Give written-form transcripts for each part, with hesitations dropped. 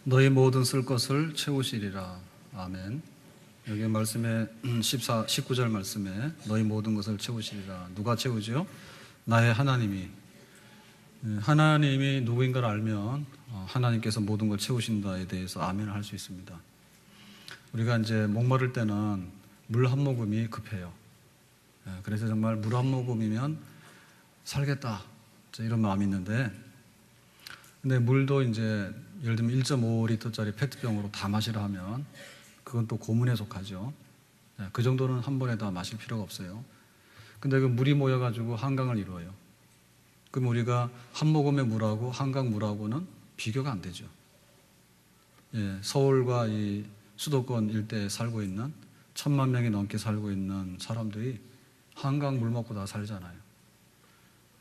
너희 모든 쓸 것을 채우시리라. 아멘. 여기 말씀에 19절 말씀에 너희 모든 것을 채우시리라. 누가 채우죠? 나의 하나님이. 하나님이 누구인가를 알면 하나님께서 모든 걸 채우신다에 대해서 아멘을 할 수 있습니다. 우리가 이제 목마를 때는 물 한 모금이 급해요. 그래서 정말 물 한 모금이면 살겠다, 이런 마음이 있는데, 근데 물도 이제 예를 들면 1.5리터짜리 페트병으로 다 마시라 하면 그건 또 고문에 속하죠. 그 정도는 한 번에 다 마실 필요가 없어요. 근데 그 물이 모여가지고 한강을 이루어요. 그럼 우리가 한 모금의 물하고 한강 물하고는 비교가 안 되죠. 서울과 이 수도권 일대에 살고 있는 1,000만 명이 넘게 살고 있는 사람들이 한강 물 먹고 다 살잖아요.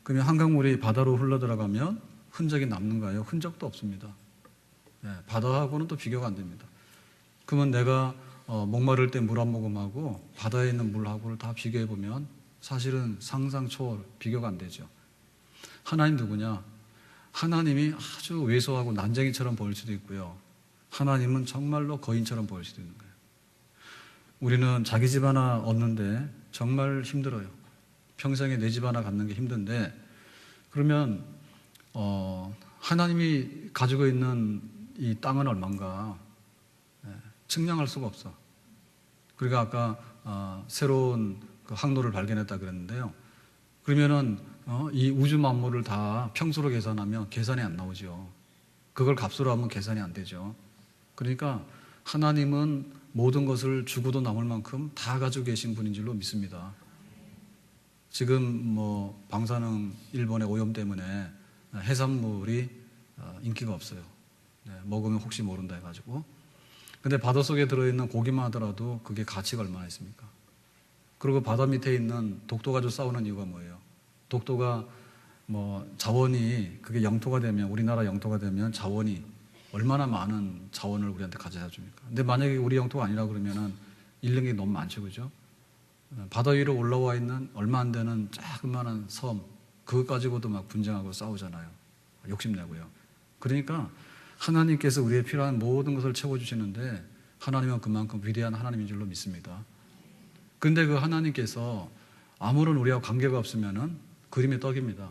그러면 한강물이 바다로 흘러들어가면 흔적이 남는가요? 흔적도 없습니다. 바다하고는 또 비교가 안 됩니다. 그러면 내가 목마를 때 물 한 모금하고 바다에 있는 물하고를 다 비교해 보면 사실은 상상 초월, 비교가 안 되죠. 하나님 누구냐? 하나님이 아주 왜소하고 난쟁이처럼 보일 수도 있고요. 하나님은 정말로 거인처럼 보일 수도 있는 거예요. 우리는 자기 집 하나 얻는데 정말 힘들어요. 평생에 내 집 하나 갖는 게 힘든데, 그러면 하나님이 가지고 있는 이 땅은 얼마인가 측량할 수가 없어. 그러니까 아까 새로운 그 항로를 발견했다 그랬는데요. 그러면은 이 우주 만물을 다 평수로 계산하면 계산이 안 나오죠. 그걸 값으로 하면 계산이 안 되죠. 그러니까 하나님은 모든 것을 주고도 남을 만큼 다 가지고 계신 분인 줄로 믿습니다. 지금 방사능 일본의 오염 때문에 해산물이 인기가 없어요. 먹으면 혹시 모른다 해가지고. 근데 바닷속에 들어있는 고기만 하더라도 그게 가치가 얼마나 있습니까? 그리고 바다 밑에 있는 독도 가지고 싸우는 이유가 뭐예요? 독도가 자원이 그게 영토가 되면, 우리나라 영토가 되면 자원이 얼마나 많은 자원을 우리한테 가져다 줍니까? 근데 만약에 우리 영토가 아니라 그러면은 잃는 게 너무 많죠, 그죠? 바다 위로 올라와 있는 얼마 안 되는 조그마한 섬, 그것 가지고도 막 분쟁하고 싸우잖아요. 욕심내고요. 그러니까 하나님께서 우리의 필요한 모든 것을 채워주시는데 하나님은 그만큼 위대한 하나님인 줄로 믿습니다. 근데 그 하나님께서 아무런 우리하고 관계가 없으면은 그림의 떡입니다.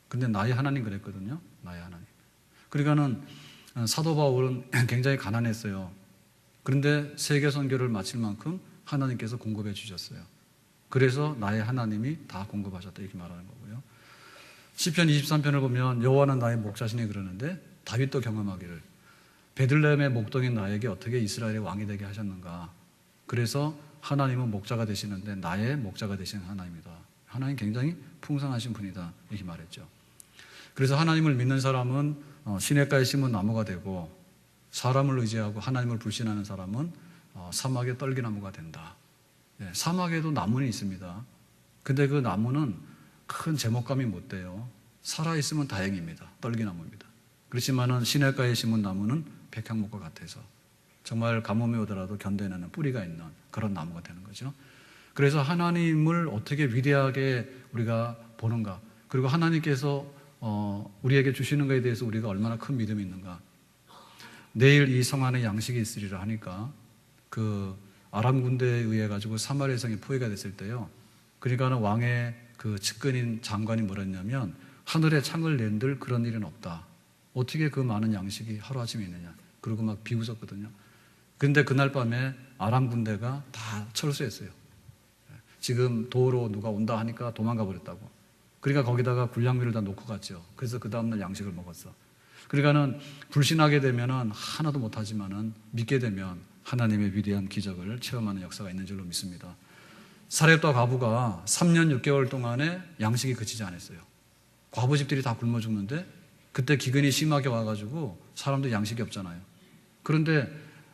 근데 나의 하나님 그랬거든요. 나의 하나님. 그러니까는 사도 바울은 굉장히 가난했어요. 그런데 세계 선교를 마칠 만큼 하나님께서 공급해 주셨어요. 그래서 나의 하나님이 다 공급하셨다, 이렇게 말하는 거고요. 시편 23편을 보면 여호와는 나의 목자시니 그러는데, 다윗도 경험하기를 베들레헴의 목동인 나에게 어떻게 이스라엘의 왕이 되게 하셨는가. 그래서 하나님은 목자가 되시는데 나의 목자가 되시는 하나님이다. 하나님 굉장히 풍성하신 분이다, 이렇게 말했죠. 그래서 하나님을 믿는 사람은 시냇가에 심은 나무가 되고, 사람을 의지하고 하나님을 불신하는 사람은 사막의 떨기나무가 된다. 사막에도 나무는 있습니다. 근데 그 나무는 큰 제목감이 못 돼요. 살아있으면 다행입니다. 떨기나무입니다. 그렇지만은 시냇가에 심은 나무는 백향목과 같아서 정말 가뭄이 오더라도 견뎌내는 뿌리가 있는 그런 나무가 되는 거죠. 그래서 하나님을 어떻게 위대하게 우리가 보는가, 그리고 하나님께서 우리에게 주시는 것에 대해서 우리가 얼마나 큰 믿음이 있는가. 내일 이 성 안에 양식이 있으리라 하니까 그 아람 군대에 의해 가지고 사마리아 성이 포위가 됐을 때요. 그러니까는 왕의 그 측근인 장관이 뭐라 했냐면, 하늘에 창을 낸들 그런 일은 없다. 어떻게 그 많은 양식이 하루아침에 있느냐. 그리고 막 비웃었거든요. 근데 그날 밤에 아람 군대가 다 철수했어요. 지금 도로 누가 온다 하니까 도망가 버렸다고. 그러니까 거기다가 군량미를 다 놓고 갔죠. 그래서 그 다음날 양식을 먹었어. 그러니까는 불신하게 되면은 하나도 못하지만은 믿게 되면 하나님의 위대한 기적을 체험하는 역사가 있는 줄로 믿습니다. 사렙과 과부가 3년 6개월 동안에 양식이 그치지 않았어요. 과부집들이 다 굶어 죽는데 그때 기근이 심하게 와가지고 사람들 양식이 없잖아요. 그런데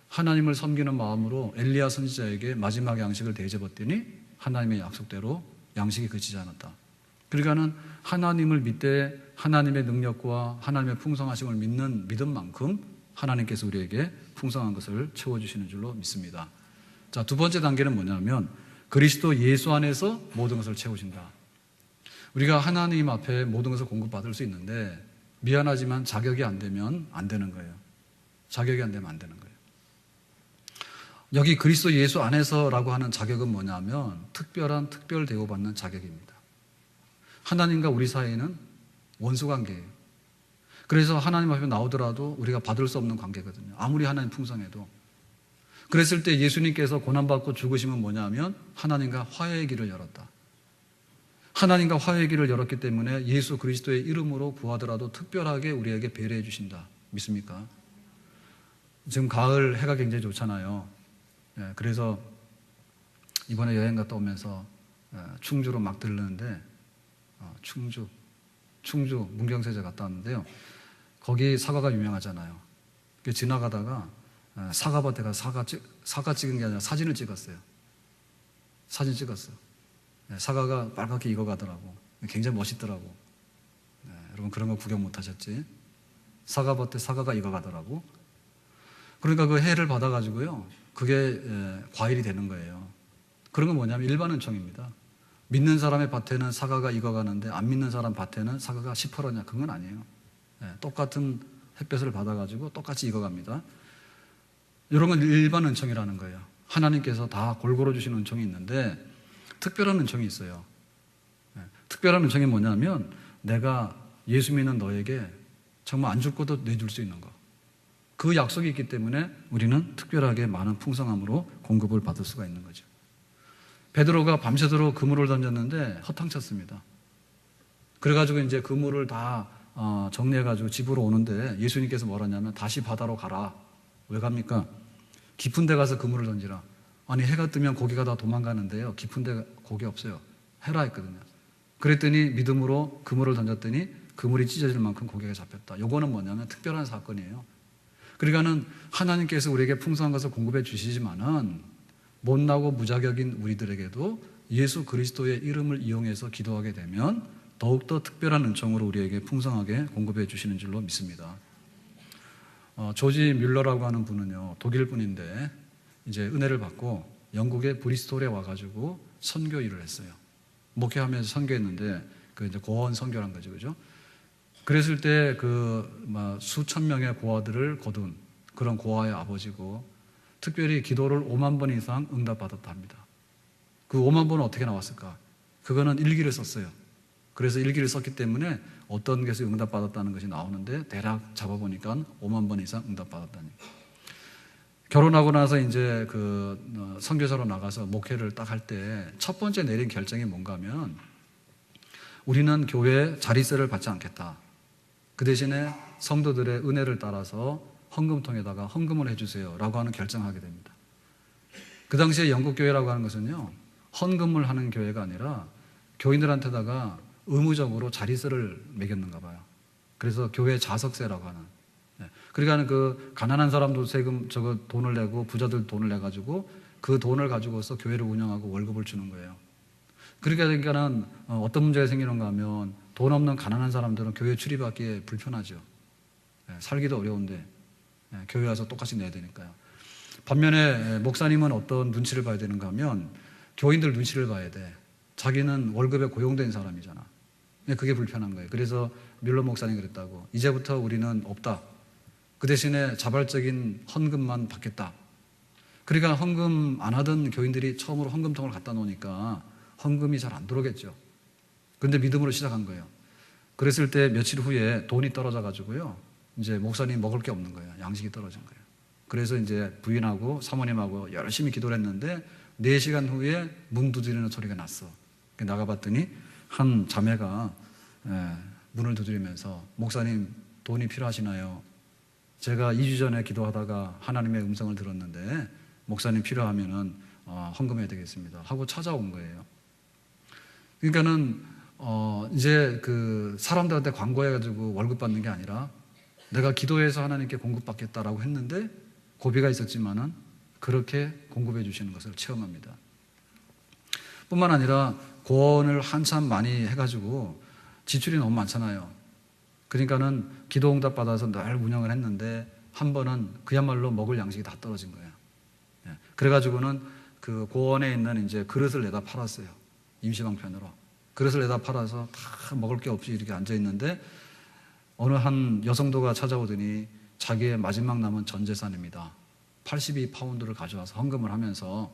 하나님을 섬기는 마음으로 엘리야 선지자에게 마지막 양식을 대접했더니 하나님의 약속대로 양식이 그치지 않았다. 그러니까는 하나님을 믿되 하나님의 능력과 하나님의 풍성하심을 믿는 믿음만큼 하나님께서 우리에게 풍성한 것을 채워주시는 줄로 믿습니다. 자, 두 번째 단계는 뭐냐면 그리스도 예수 안에서 모든 것을 채우신다. 우리가 하나님 앞에 모든 것을 공급받을 수 있는데 미안하지만 자격이 안 되면 안 되는 거예요. 자격이 안 되면 안 되는 거예요. 여기 그리스도 예수 안에서라고 하는 자격은 뭐냐면 특별한 특별 대우받는 자격입니다. 하나님과 우리 사이는 원수 관계예요. 그래서 하나님 앞에 나오더라도 우리가 받을 수 없는 관계거든요. 아무리 하나님 풍성해도. 그랬을 때 예수님께서 고난받고 죽으심은 뭐냐면 하나님과 화해의 길을 열었다. 하나님과 화해의 길을 열었기 때문에 예수 그리스도의 이름으로 구하더라도 특별하게 우리에게 배려해 주신다. 믿습니까? 지금 가을 해가 굉장히 좋잖아요. 그래서 이번에 여행 갔다 오면서 충주로 막 들르는데 충주 문경세제 갔다 왔는데요. 거기 사과가 유명하잖아요. 지나가다가 사과밭에 가서 사과 찍은 게 아니라 사진을 찍었어요. 사진 찍었어요. 사과가 빨갛게 익어가더라고. 굉장히 멋있더라고. 여러분 그런 거 구경 못 하셨지? 사과밭에 사과가 익어가더라고. 그러니까 그 해를 받아가지고요. 그게 과일이 되는 거예요. 그런 건 뭐냐면 일반 은총입니다. 믿는 사람의 밭에는 사과가 익어가는데 안 믿는 사람 밭에는 사과가 시퍼러냐? 그건 아니에요. 똑같은 햇볕을 받아가지고 똑같이 익어갑니다. 이런 건 일반 은총이라는 거예요. 하나님께서 다 골고루 주시는 은총이 있는데 특별한 은총이 있어요. 특별한 은총이 뭐냐면 내가 예수 믿는 너에게 정말 안 줄 것도 내줄 수 있는 거. 그 약속이 있기 때문에 우리는 특별하게 많은 풍성함으로 공급을 받을 수가 있는 거죠. 베드로가 밤새도록 그물을 던졌는데 허탕쳤습니다. 그래가지고 이제 그물을 다 정리해가지고 집으로 오는데 예수님께서 뭐라냐면 다시 바다로 가라. 왜 갑니까? 깊은 데 가서 그물을 던지라. 아니 해가 뜨면 고기가 다 도망가는데요. 깊은 데 고기 없어요. 해라 했거든요. 그랬더니 믿음으로 그물을 던졌더니 그물이 찢어질 만큼 고기가 잡혔다. 요거는 뭐냐면 특별한 사건이에요. 그러니까는 하나님께서 우리에게 풍성한 것을 공급해 주시지만은 못나고 무자격인 우리들에게도 예수 그리스도의 이름을 이용해서 기도하게 되면 더욱더 특별한 은총으로 우리에게 풍성하게 공급해 주시는 줄로 믿습니다. 조지 뮬러라고 하는 분은요, 독일 분인데 이제 은혜를 받고 영국의 브리스톨에 와가지고 선교 일을 했어요. 목회하면서 선교했는데 그 이제 고원 선교란 거죠, 그죠? 그랬을 때 수천 명의 고아들을 거둔 그런 고아의 아버지고 특별히 기도를 5만 번 이상 응답받았다 합니다. 그 5만 번은 어떻게 나왔을까? 그거는 일기를 썼어요. 그래서 일기를 썼기 때문에 어떤 것이 응답받았다는 것이 나오는데 대략 잡아보니까 5만 번 이상 응답받았다니. 결혼하고 나서 이제 선교사로 나가서 목회를 딱 할 때 첫 번째 내린 결정이 뭔가 하면 우리는 교회 자리세를 받지 않겠다. 그 대신에 성도들의 은혜를 따라서 헌금통에다가 헌금을 해주세요 라고 하는 결정하게 됩니다. 그 당시에 영국교회라고 하는 것은요, 헌금을 하는 교회가 아니라 교인들한테다가 의무적으로 자리세를 매겼는가 봐요. 그래서 교회 자석세라고 하는. 그러니까 그 가난한 사람도 세금 돈을 내고 부자들 돈을 내가지고 그 돈을 가지고서 교회를 운영하고 월급을 주는 거예요. 그러니까는 어떤 문제가 생기는가 하면 돈 없는 가난한 사람들은 교회 출입하기에 불편하죠. 살기도 어려운데 교회 와서 똑같이 내야 되니까요. 반면에 목사님은 어떤 눈치를 봐야 되는가 하면 교인들 눈치를 봐야 돼. 자기는 월급에 고용된 사람이잖아. 그게 불편한 거예요. 그래서 뮬러 목사님이 그랬다고. 이제부터 우리는 없다. 그 대신에 자발적인 헌금만 받겠다. 그러니까 헌금 안 하던 교인들이 처음으로 헌금통을 갖다 놓으니까 헌금이 잘 안 들어오겠죠. 그런데 믿음으로 시작한 거예요. 그랬을 때 며칠 후에 돈이 떨어져 가지고요. 이제 목사님 먹을 게 없는 거예요. 양식이 떨어진 거예요. 그래서 이제 부인하고 사모님하고 열심히 기도를 했는데 4시간 후에 문 두드리는 소리가 났어. 나가봤더니 한 자매가 문을 두드리면서 목사님 돈이 필요하시나요? 제가 2주 전에 기도하다가 하나님의 음성을 들었는데 목사님 필요하면은 헌금해야 되겠습니다 하고 찾아온 거예요. 그러니까는 이제 그 사람들한테 광고해가지고 월급 받는 게 아니라 내가 기도해서 하나님께 공급받겠다라고 했는데 고비가 있었지만은 그렇게 공급해 주시는 것을 체험합니다. 뿐만 아니라 고원을 한참 많이 해가지고 지출이 너무 많잖아요. 그러니까는 기도 응답 받아서 늘 운영을 했는데 한 번은 그야말로 먹을 양식이 다 떨어진 거예요. 그래가지고는 그 고원에 있는 이제 그릇을 내다 팔았어요. 임시방편으로. 그릇을 내다 팔아서 다 먹을 게 없이 이렇게 앉아 있는데 어느 한 여성도가 찾아오더니 자기의 마지막 남은 전 재산입니다. 82파운드를 가져와서 헌금을 하면서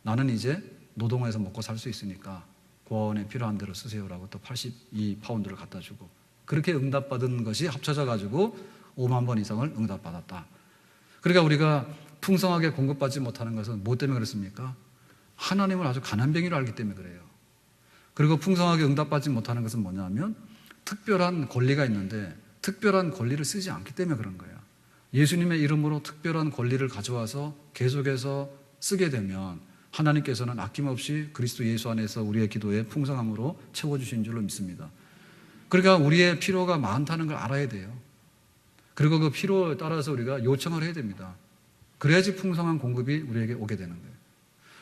나는 이제 노동해서 먹고 살 수 있으니까 고아원에 필요한 대로 쓰세요라고 또 82파운드를 갖다 주고, 그렇게 응답받은 것이 합쳐져 가지고 5만 번 이상을 응답받았다. 그러니까 우리가 풍성하게 공급받지 못하는 것은 뭐 때문에 그렇습니까? 하나님을 아주 가난뱅이로 알기 때문에 그래요. 그리고 풍성하게 응답받지 못하는 것은 뭐냐면 특별한 권리가 있는데 특별한 권리를 쓰지 않기 때문에 그런 거예요. 예수님의 이름으로 특별한 권리를 가져와서 계속해서 쓰게 되면 하나님께서는 아낌없이 그리스도 예수 안에서 우리의 기도에 풍성함으로 채워주신 줄로 믿습니다. 그러니까 우리의 필요가 많다는 걸 알아야 돼요. 그리고 그 필요에 따라서 우리가 요청을 해야 됩니다. 그래야지 풍성한 공급이 우리에게 오게 되는 거예요.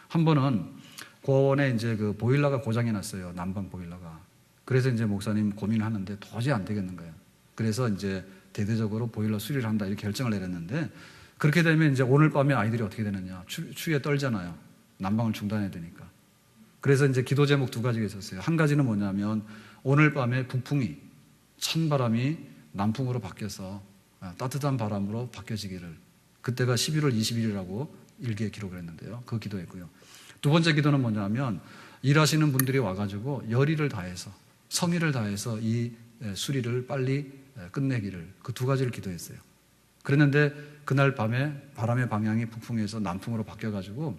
한 번은 고아원에 이제 그 보일러가 고장이 났어요. 난방 보일러가. 그래서 이제 목사님 고민을 하는데 도저히 안 되겠는 거예요. 그래서 이제 대대적으로 보일러 수리를 한다 이렇게 결정을 내렸는데, 그렇게 되면 이제 오늘 밤에 아이들이 어떻게 되느냐. 추위에 떨잖아요. 난방을 중단해야 되니까. 그래서 이제 기도 제목 2가지가 있었어요. 한 가지는 뭐냐면 오늘 밤에 북풍이, 찬바람이 남풍으로 바뀌어서 따뜻한 바람으로 바뀌어지기를. 그때가 11월 20일이라고 일기에 기록을 했는데요. 그 기도했고요. 2번째 기도는 뭐냐면 일하시는 분들이 와가지고 열의를 다해서, 성의를 다해서 이 수리를 빨리 끝내기를, 그 2가지를 기도했어요. 그랬는데 그날 밤에 바람의 방향이 북풍에서 남풍으로 바뀌어가지고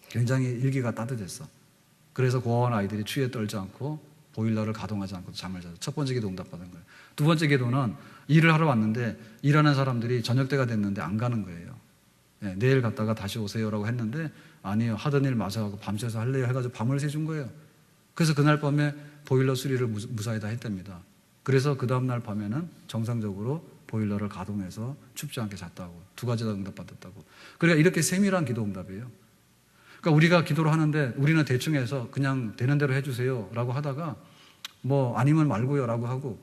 굉장히 일기가 따뜻했어. 그래서 고아원 아이들이 추위에 떨지 않고 보일러를 가동하지 않고 잠을 자서 첫 번째 기도 응답받은 거예요. 2번째 기도는 일을 하러 왔는데 일하는 사람들이 저녁 때가 됐는데 안 가는 거예요. 네, 내일 갔다가 다시 오세요라고 했는데 아니요, 하던 일 마저 하고 밤새서 할래요 해가지고 밤을 새준 거예요. 그래서 그날 밤에 보일러 수리를 무사히 다 했답니다. 그래서 그 다음날 밤에는 정상적으로 보일러를 가동해서 춥지 않게 잤다고, 2가지 다 응답받았다고. 그러니까 이렇게 세밀한 기도 응답이에요. 그러니까 우리가 기도를 하는데 우리는 대충 해서 그냥 되는 대로 해주세요 라고 하다가 뭐 아니면 말고요 라고 하고,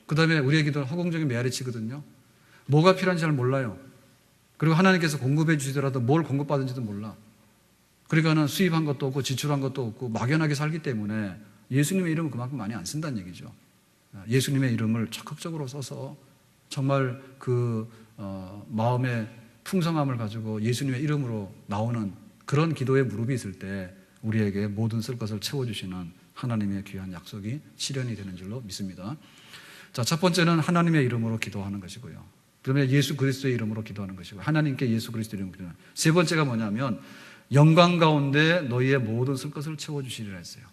그 다음에 우리의 기도는 허공적인 메아리 치거든요. 뭐가 필요한지 잘 몰라요. 그리고 하나님께서 공급해 주시더라도 뭘 공급받은지도 몰라. 그러니까는 수입한 것도 없고 지출한 것도 없고 막연하게 살기 때문에 예수님의 이름은 그만큼 많이 안 쓴다는 얘기죠. 예수님의 이름을 적극적으로 써서 정말 그 마음의 풍성함을 가지고 예수님의 이름으로 나오는 그런 기도에 무릎이 있을 때 우리에게 모든 쓸 것을 채워주시는 하나님의 귀한 약속이 실현이 되는 줄로 믿습니다. 자, 첫 번째는 하나님의 이름으로 기도하는 것이고요. 그러면 예수 그리스도의 이름으로 기도하는 것이고, 하나님께 예수 그리스도의 이름으로 기도하는. 세 번째가 뭐냐면 영광 가운데 너희의 모든 쓸 것을 채워주시리라 했어요.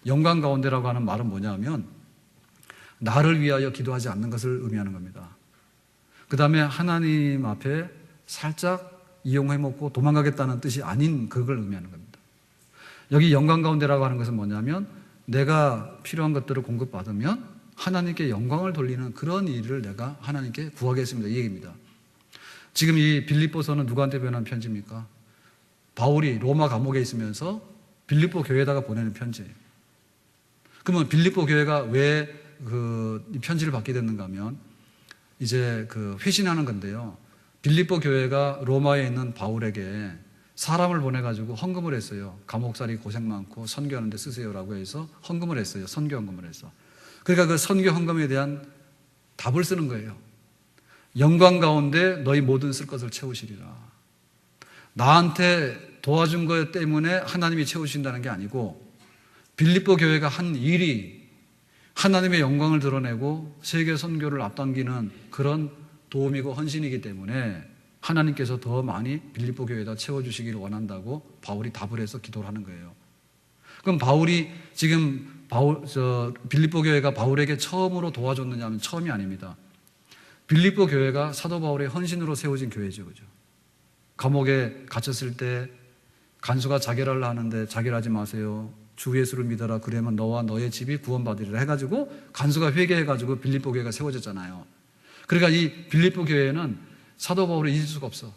영광 가운데라고 하는 말은 뭐냐면 나를 위하여 기도하지 않는 것을 의미하는 겁니다. 그 다음에 하나님 앞에 살짝 이용해먹고 도망가겠다는 뜻이 아닌 그걸 의미하는 겁니다. 여기 영광 가운데라고 하는 것은 뭐냐면 내가 필요한 것들을 공급받으면 하나님께 영광을 돌리는 그런 일을 내가 하나님께 구하겠습니다. 이 얘기입니다. 지금 이 빌립보서는 누구한테 보내는 편지입니까? 바울이 로마 감옥에 있으면서 빌립보 교회에다가 보내는 편지예요. 그러면 빌립보 교회가 왜 이 편지를 받게 됐는가 하면 이제 회신하는 건데요. 빌립보 교회가 로마에 있는 바울에게 사람을 보내가지고 헌금을 했어요. 감옥살이 고생 많고 선교하는 데 쓰세요라고 해서 헌금을 했어요. 선교 헌금을 해서. 그러니까 그 선교 헌금에 대한 답을 쓰는 거예요. 영광 가운데 너희 모든 쓸 것을 채우시리라. 나한테 도와준 것 때문에 하나님이 채우신다는 게 아니고 빌립보 교회가 한 일이 하나님의 영광을 드러내고 세계 선교를 앞당기는 그런 도움이고 헌신이기 때문에 하나님께서 더 많이 빌립보 교회에다 채워주시기를 원한다고 바울이 답을 해서 기도를 하는 거예요. 그럼 바울이 지금 빌립보 교회가 바울에게 처음으로 도와줬느냐 하면 처음이 아닙니다. 빌립보 교회가 사도 바울의 헌신으로 세워진 교회죠. 그죠? 감옥에 갇혔을 때 간수가 자결하려 하는데 자결하지 마세요. 주 예수를 믿어라. 그러면 너와 너의 집이 구원받으리라 해가지고 간수가 회개해가지고 빌립보 교회가 세워졌잖아요. 그러니까 이 빌립보 교회는 사도 바울을 잊을 수가 없어.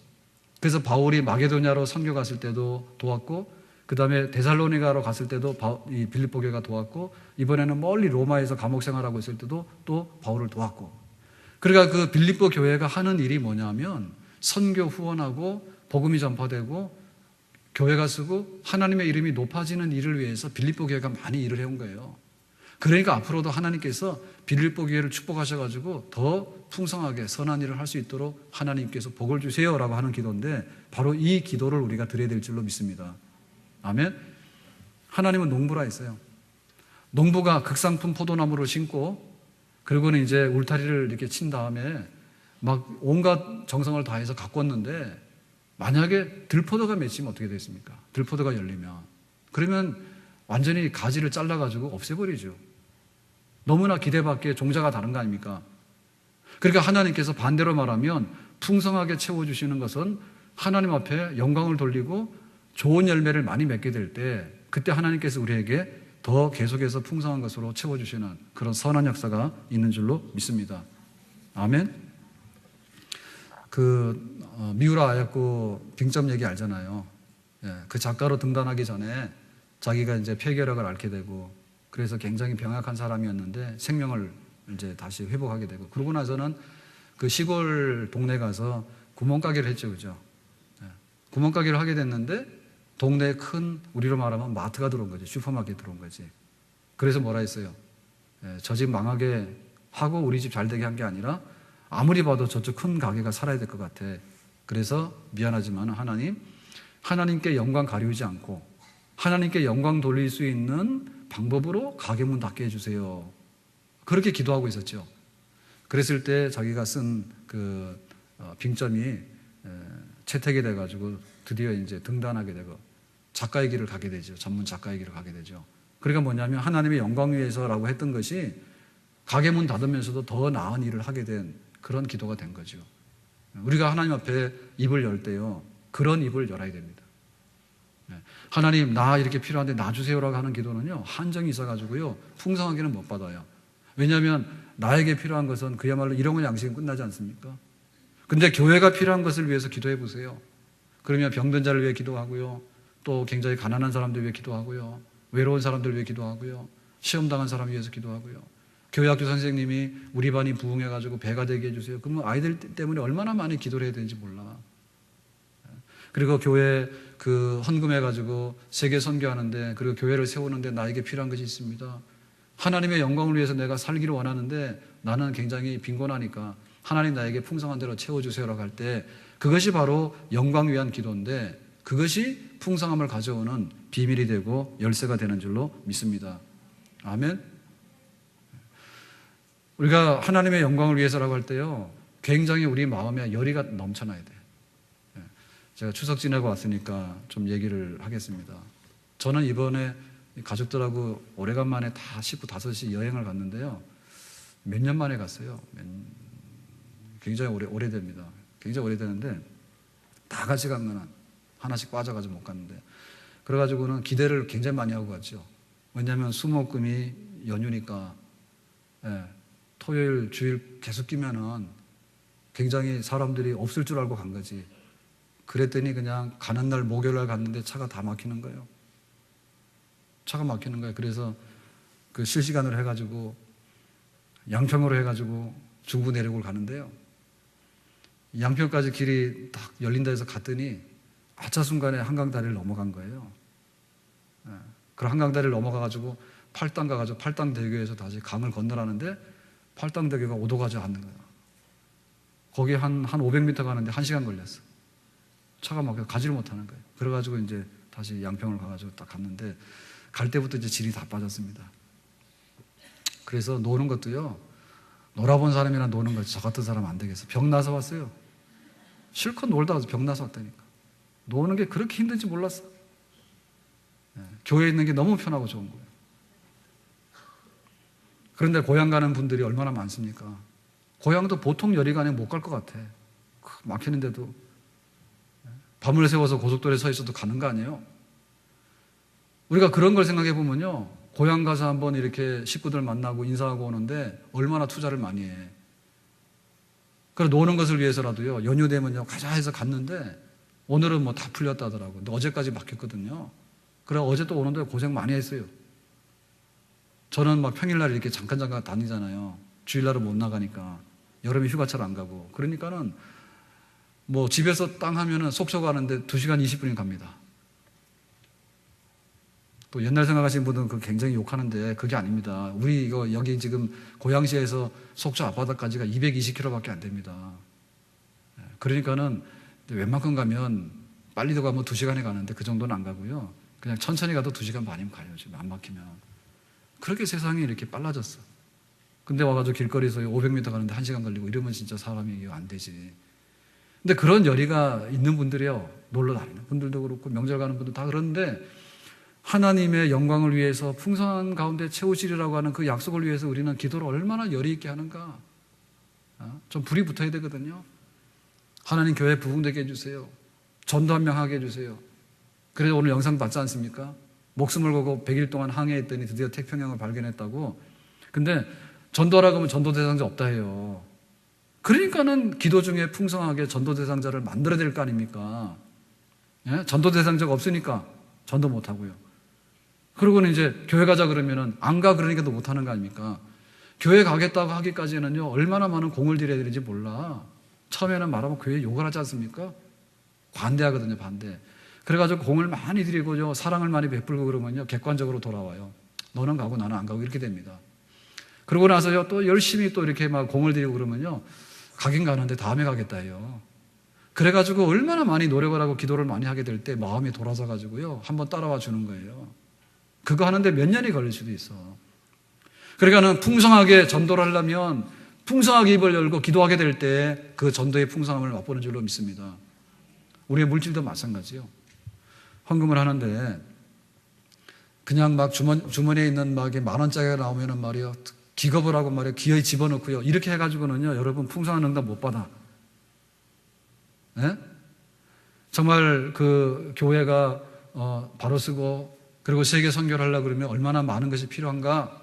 그래서 바울이 마게도냐로 선교 갔을 때도 도왔고, 그 다음에 데살로니가로 갔을 때도 이 빌립보 교회가 도왔고, 이번에는 멀리 로마에서 감옥 생활하고 있을 때도 또 바울을 도왔고. 그러니까 그 빌립보 교회가 하는 일이 뭐냐면 선교 후원하고 복음이 전파되고 교회가 쓰고 하나님의 이름이 높아지는 일을 위해서 빌립보 교회가 많이 일을 해온 거예요. 그러니까 앞으로도 하나님께서 빌립보 교회를 축복하셔가지고 더 풍성하게 선한 일을 할 수 있도록 하나님께서 복을 주세요라고 하는 기도인데, 바로 이 기도를 우리가 드려야 될 줄로 믿습니다. 아멘. 하나님은 농부라 했어요. 농부가 극상품 포도나무를 심고, 그리고는 이제 울타리를 이렇게 친 다음에 막 온갖 정성을 다해서 가꿨는데, 만약에 들포도가 맺히면 어떻게 되겠습니까? 들포도가 열리면, 그러면 완전히 가지를 잘라가지고 없애버리죠. 너무나 기대밖에 종자가 다른 거 아닙니까? 그러니까 하나님께서 반대로 말하면 풍성하게 채워주시는 것은 하나님 앞에 영광을 돌리고 좋은 열매를 많이 맺게 될 때, 그때 하나님께서 우리에게 더 계속해서 풍성한 것으로 채워주시는 그런 선한 역사가 있는 줄로 믿습니다. 아멘. 미우라 아야코 빙점 얘기 알잖아요. 그 작가로 등단하기 전에 자기가 이제 폐결핵을 앓게 되고, 그래서 굉장히 병약한 사람이었는데 생명을 이제 다시 회복하게 되고, 그러고 나서는 그 시골 동네 가서 구멍가게를 했죠, 그죠? 구멍가게를 하게 됐는데 동네에 큰, 우리로 말하면 마트가 들어온 거지, 슈퍼마켓 들어온 거지. 그래서 뭐라 했어요? 저 집 망하게 하고 우리 집 잘 되게 한 게 아니라 아무리 봐도 저쪽 큰 가게가 살아야 될 것 같아. 그래서 미안하지만 하나님께 영광 가리우지 않고 하나님께 영광 돌릴 수 있는 방법으로 가게 문 닫게 해주세요. 그렇게 기도하고 있었죠. 그랬을 때 자기가 쓴 그 빙점이 채택이 돼가지고 드디어 이제 등단하게 되고 작가의 길을 가게 되죠. 전문 작가의 길을 가게 되죠. 그러니까 뭐냐면 하나님의 영광 위해서라고 했던 것이 가게 문 닫으면서도 더 나은 일을 하게 된 그런 기도가 된 거죠. 우리가 하나님 앞에 입을 열 때요, 그런 입을 열어야 됩니다. 하나님, 나 이렇게 필요한데 나 주세요라고 하는 기도는요, 한정이 있어가지고요, 풍성하게는 못 받아요. 왜냐하면 나에게 필요한 것은 그야말로 일용할 양식은 끝나지 않습니까? 근데 교회가 필요한 것을 위해서 기도해 보세요. 그러면 병든 자를 위해 기도하고요, 또 굉장히 가난한 사람들 위해 기도하고요, 외로운 사람들 위해 기도하고요, 시험당한 사람 위해서 기도하고요. 교회학교 선생님이 우리 반이 부흥해가지고 배가 되게 해주세요. 그러면 아이들 때문에 얼마나 많이 기도를 해야 되는지 몰라. 그리고 교회 헌금해가지고 세계 선교하는데, 그리고 교회를 세우는데 나에게 필요한 것이 있습니다. 하나님의 영광을 위해서 내가 살기를 원하는데 나는 굉장히 빈곤하니까 하나님 나에게 풍성한 대로 채워주세요라고 할 때, 그것이 바로 영광 위한 기도인데, 그것이 풍성함을 가져오는 비밀이 되고 열쇠가 되는 줄로 믿습니다. 아멘. 우리가 하나님의 영광을 위해서라고 할 때요, 굉장히 우리 마음에 열의가 넘쳐나야 돼요. 제가 추석 지내고 왔으니까 좀 얘기를 하겠습니다. 저는 이번에 가족들하고 오래간만에 다 식구 5이 여행을 갔는데요, 몇 년 만에 갔어요. 굉장히 오래됩니다. 굉장히 오래되는데 다 같이 간 거는 하나씩 빠져가지고 못 갔는데, 그래가지고는 기대를 굉장히 많이 하고 갔죠. 왜냐하면 수목금이 연휴니까, 토요일 주일 계속 끼면은 굉장히 사람들이 없을 줄 알고 간 거지. 그랬더니 그냥 가는 날 목요일 날 갔는데 차가 다 막히는 거예요. 차가 막히는 거예요. 그래서 그 실시간으로 해가지고 양평으로 해가지고 중부 내륙을 가는데요, 양평까지 길이 딱 열린다 해서 갔더니 아차순간에 한강다리를 넘어간 거예요. 그 한강다리를 넘어가가지고 팔당 가가지고 팔당대교에서 다시 강을 건너라는데 팔당대교가 오도가지 않는 거예요. 거기 한 500m 가는데 1시간 걸렸어. 차가 막혀 가지를 못하는 거예요. 그래가지고 이제 다시 양평을 가가지고 딱 갔는데, 갈 때부터 이제 질이 다 빠졌습니다. 그래서 노는 것도요, 놀아본 사람이나 노는 거지 저 같은 사람 안 되겠어. 병 나서 왔어요. 실컷 놀다 와서 병 나서 왔다니까. 노는 게 그렇게 힘든지 몰랐어. 교회에 있는 게 너무 편하고 좋은 거예요. 그런데 고향 가는 분들이 얼마나 많습니까? 고향도 보통 열흘간에 못 갈 것 같아. 막히는데도 밤을 새워서 고속도로에 서 있어도 가는 거 아니에요? 우리가 그런 걸 생각해 보면요, 고향 가서 한번 이렇게 식구들 만나고 인사하고 오는데 얼마나 투자를 많이 해. 그래서 노는 것을 위해서라도요, 연휴 되면요 가자 해서 갔는데 오늘은 뭐 다 풀렸다 하더라고요. 근데 어제까지 막혔거든요. 그래 어제 또 오는데 고생 많이 했어요. 저는 막 평일날 이렇게 잠깐 다니잖아요. 주일날은 못 나가니까. 여름에 휴가차를 안 가고. 그러니까는 뭐 집에서 땅 하면은 속초 가는데 2시간 20분이 갑니다. 또 옛날 생각하시는 분들은 그 굉장히 욕하는데 그게 아닙니다. 우리 이거 여기 지금 고양시에서 속초 앞바다까지가 220km밖에 안 됩니다. 그러니까는 웬만큼 가면 빨리도 가면 2시간에 가는데 그 정도는 안 가고요. 그냥 천천히 가도 2시간 반이면 가요. 지금 안 막히면. 그렇게 세상이 이렇게 빨라졌어. 근데 와가지고 길거리에서 500m 가는데 1시간 걸리고 이러면 진짜 사람이 안 되지. 근데 그런 열의가 있는 분들이요. 놀러 다니는 분들도 그렇고 명절 가는 분들 다 그런데 하나님의 영광을 위해서 풍성한 가운데 채우시리라고 하는 그 약속을 위해서 우리는 기도를 얼마나 열의 있게 하는가. 좀 불이 붙어야 되거든요. 하나님 교회 부흥되게 해주세요. 전도 한 명 하게 해주세요. 그래서 오늘 영상 봤지 않습니까? 목숨을 걸고 100일 동안 항해했더니 드디어 태평양을 발견했다고. 근데 전도하라고 하면 전도 대상자 없다 해요. 그러니까는 기도 중에 풍성하게 전도 대상자를 만들어야 될 거 아닙니까? 예? 전도 대상자가 없으니까 전도 못 하고요. 그러고는 이제 교회 가자 그러면은 안 가 그러니까 못 하는 거 아닙니까? 교회 가겠다고 하기까지는요, 얼마나 많은 공을 들여야 되는지 몰라. 처음에는 말하면 교회 욕을 하지 않습니까? 반대하거든요, 반대. 그래가지고 공을 많이 들이고요, 사랑을 많이 베풀고 그러면요, 객관적으로 돌아와요. 너는 가고 나는 안 가고 이렇게 됩니다. 그러고 나서요, 또 열심히 또 이렇게 막 공을 들이고 그러면요, 가긴 가는데 다음에 가겠다 해요. 그래가지고 얼마나 많이 노력을 하고 기도를 많이 하게 될 때 마음이 돌아서가지고요, 한번 따라와 주는 거예요. 그거 하는데 몇 년이 걸릴 수도 있어. 그러니까는 풍성하게 전도를 하려면 풍성하게 입을 열고 기도하게 될 때 그 전도의 풍성함을 맛보는 줄로 믿습니다. 우리의 물질도 마찬가지요. 헌금을 하는데 그냥 막 주머니에 있는 막 10,000원짜리가 나오면은 말이요, 기겁을 하고 말이요, 기어이 집어넣고요, 이렇게 해가지고는요, 여러분 풍성한 응답 못 받아. 네? 정말 그 교회가 바로 쓰고 그리고 세계 선교를 하려고 그러면 얼마나 많은 것이 필요한가?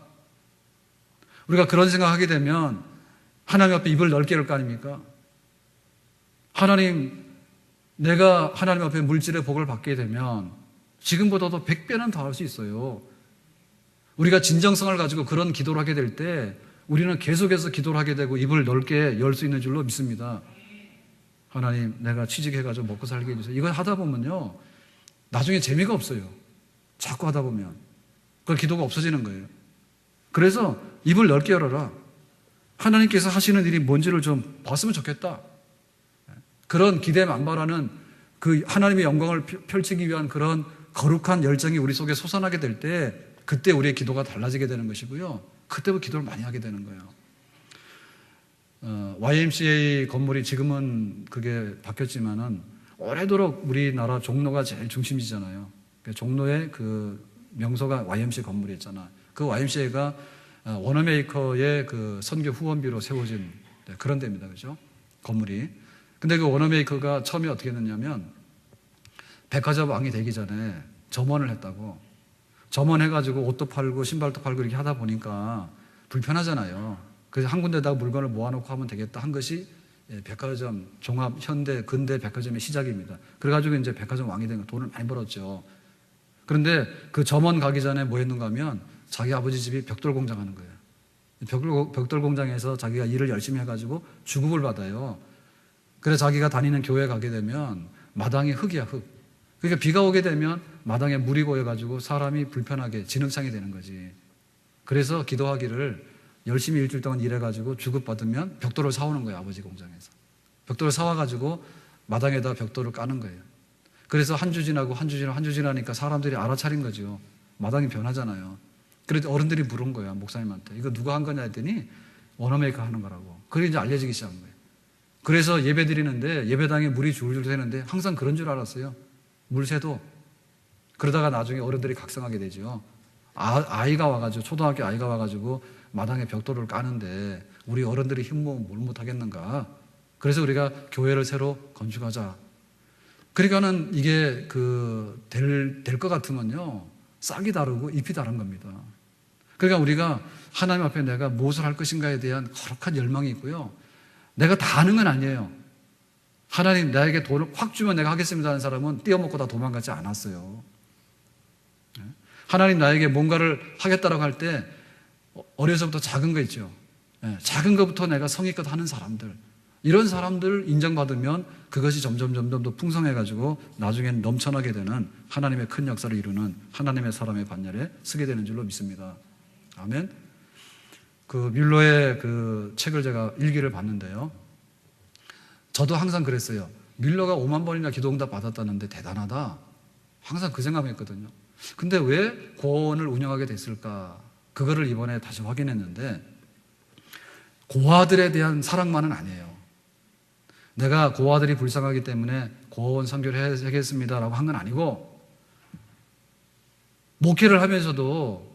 우리가 그런 생각하게 되면 하나님 앞에 입을 넓게 열 거 아닙니까? 하나님, 내가 하나님 앞에 물질의 복을 받게 되면 지금보다도 100배는 더 할 수 있어요. 우리가 진정성을 가지고 그런 기도를 하게 될 때 우리는 계속해서 기도를 하게 되고 입을 넓게 열 수 있는 줄로 믿습니다. 하나님, 내가 취직해가지고 먹고 살게 해주세요. 이걸 하다 보면요, 나중에 재미가 없어요. 자꾸 하다 보면. 그 기도가 없어지는 거예요. 그래서 입을 넓게 열어라. 하나님께서 하시는 일이 뭔지를 좀 봤으면 좋겠다. 그런 기대 만발하는 그 하나님의 영광을 펼치기 위한 그런 거룩한 열정이 우리 속에 솟아나게 될 때 그때 우리의 기도가 달라지게 되는 것이고요. 그때부터 기도를 많이 하게 되는 거예요. YMCA 건물이 지금은 그게 바뀌었지만은 오래도록 우리나라 종로가 제일 중심지잖아요. 종로의 그 명소가 YMCA 건물이었잖아. 그 YMCA가 워너메이커의 그 선교 후원비로 세워진 그런 데입니다. 그죠? 건물이. 근데 그 워너메이커가 처음에 어떻게 됐냐면 백화점 왕이 되기 전에 점원을 했다고. 점원해가지고 옷도 팔고 신발도 팔고 이렇게 하다 보니까 불편하잖아요. 그래서 한 군데다가 물건을 모아놓고 하면 되겠다 한 것이 백화점, 종합, 현대, 근대 백화점의 시작입니다. 그래가지고 이제 백화점 왕이 된 거, 돈을 많이 벌었죠. 그런데 그 점원 가기 전에 뭐 했는가 하면 자기 아버지 집이 벽돌 공장 하는 거예요. 벽돌 공장에서 자기가 일을 열심히 해가지고 주급을 받아요. 그래서 자기가 다니는 교회 가게 되면 마당이 흙이야, 흙. 그러니까 비가 오게 되면 마당에 물이 고여가지고 사람이 불편하게 진흙창이 되는 거지. 그래서 기도하기를 열심히 일주일 동안 일해가지고 주급받으면 벽돌을 사오는 거예요, 아버지 공장에서. 벽돌을 사와가지고 마당에다 벽돌을 까는 거예요. 그래서 한 주 지나고 한 주 지나고 한 주 지나니까 사람들이 알아차린 거죠. 마당이 변하잖아요. 그래도 어른들이 물은 거야, 목사님한테. 이거 누가 한 거냐 했더니 워너메이커 하는 거라고. 그게 이제 알려지기 시작한 거예요. 그래서 예배 드리는데 예배당에 물이 줄줄 새는데 항상 그런 줄 알았어요. 물 새도. 그러다가 나중에 어른들이 각성하게 되죠. 아이가 와가지고, 초등학교 아이가 와가지고 마당에 벽돌을 까는데 우리 어른들이 힘 모으면 뭘 못하겠는가. 그래서 우리가 교회를 새로 건축하자. 그러니까는 이게 될 것 같으면요, 싹이 다르고 잎이 다른 겁니다. 그러니까 우리가 하나님 앞에 내가 무엇을 할 것인가에 대한 거룩한 열망이 있고요. 내가 다 하는 건 아니에요. 하나님 나에게 돈을 확 주면 내가 하겠습니다 하는 사람은 떼어먹고 다 도망가지 않았어요. 하나님 나에게 뭔가를 하겠다라고 할 때 어려서부터 작은 거 있죠. 작은 것부터 내가 성의껏 하는 사람들, 이런 사람들 인정받으면 그것이 점점 더 풍성해가지고 나중에는 넘쳐나게 되는 하나님의 큰 역사를 이루는 하나님의 사람의 반열에 서게 되는 줄로 믿습니다. 아멘. 그 뮬러의 그 책을 제가 일기를 봤는데요. 저도 항상 그랬어요. 뮬러가 5만 번이나 기도응답 받았다는데 대단하다. 항상 그 생각했거든요. 근데 왜 고아원을 운영하게 됐을까? 그거를 이번에 다시 확인했는데 고아들에 대한 사랑만은 아니에요. 내가 고아들이 불쌍하기 때문에 고아원 선교를 하겠습니다라고 한 건 아니고, 목회를 하면서도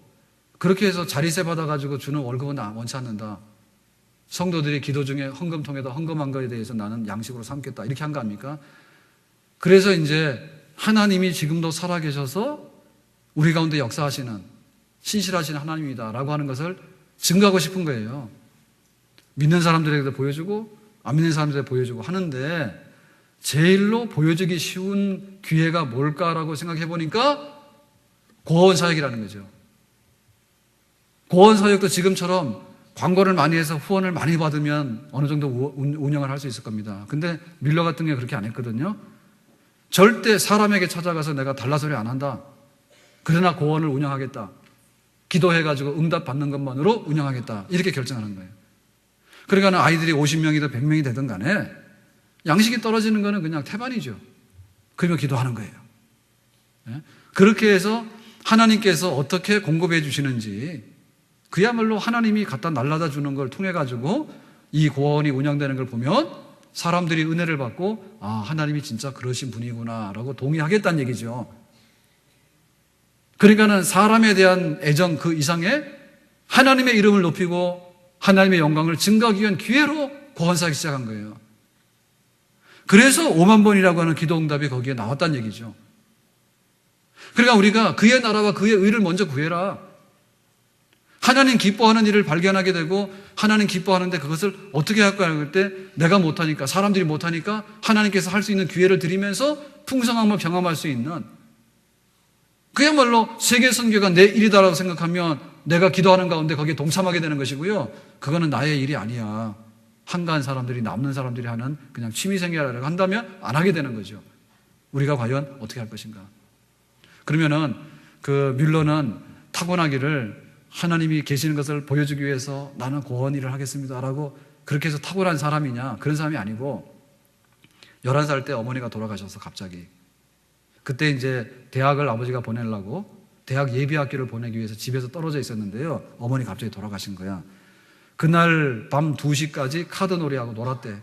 그렇게 해서 자리세 받아가지고 주는 월급은 원치 않는다. 성도들이 기도 중에 헌금통에다 헌금한 거에 대해서 나는 양식으로 삼겠다. 이렇게 한 거 아닙니까? 그래서 이제 하나님이 지금도 살아계셔서 우리 가운데 역사하시는 신실하신 하나님이다라고 하는 것을 증거하고 싶은 거예요. 믿는 사람들에게도 보여주고 안 믿는 사람들에게 보여주고 하는데, 제일로 보여주기 쉬운 기회가 뭘까라고 생각해 보니까 고아원 사역이라는 거죠. 고아원 사역도 지금처럼 광고를 많이 해서 후원을 많이 받으면 어느 정도 운영을 할 수 있을 겁니다. 근데 밀러 같은 게 그렇게 안 했거든요. 절대 사람에게 찾아가서 내가 달라소리 안 한다. 그러나 고아원을 운영하겠다. 기도해가지고 응답 받는 것만으로 운영하겠다. 이렇게 결정하는 거예요. 그러니까 아이들이 50명이든 100명이 되든 간에 양식이 떨어지는 거는 그냥 태반이죠. 그러면 기도하는 거예요. 그렇게 해서 하나님께서 어떻게 공급해 주시는지, 그야말로 하나님이 갖다 날라다 주는 걸 통해 가지고 이 고아원이 운영되는 걸 보면 사람들이 은혜를 받고, 아, 하나님이 진짜 그러신 분이구나 라고 동의하겠다는 얘기죠. 그러니까는 사람에 대한 애정 그 이상에 하나님의 이름을 높이고 하나님의 영광을 증거하기 위한 기회로 고아원사역이 시작한 거예요. 그래서 5만 번이라고 하는 기도응답이 거기에 나왔다는 얘기죠. 그러니까 우리가 그의 나라와 그의 의를 먼저 구해라. 하나님 기뻐하는 일을 발견하게 되고 하나님 기뻐하는데 그것을 어떻게 할까 할 때 내가 못하니까, 사람들이 못하니까 하나님께서 할 수 있는 기회를 드리면서 풍성함을 경험할 수 있는, 그야말로 세계 선교가 내 일이다라고 생각하면 내가 기도하는 가운데 거기에 동참하게 되는 것이고요. 그거는 나의 일이 아니야. 한가한 사람들이, 남는 사람들이 하는 그냥 취미생활이라고 한다면 안 하게 되는 거죠. 우리가 과연 어떻게 할 것인가? 그러면은 그 뮬러는 타고나기를 하나님이 계시는 것을 보여주기 위해서 나는 고아원 일을 하겠습니다라고 그렇게 해서 타고난 사람이냐? 그런 사람이 아니고 11살 때 어머니가 돌아가셔서 갑자기, 그때 이제 대학을 아버지가 보내려고 대학 예비학교를 보내기 위해서 집에서 떨어져 있었는데요. 어머니 갑자기 돌아가신 거야. 그날 밤 2시까지 카드놀이하고 놀았대.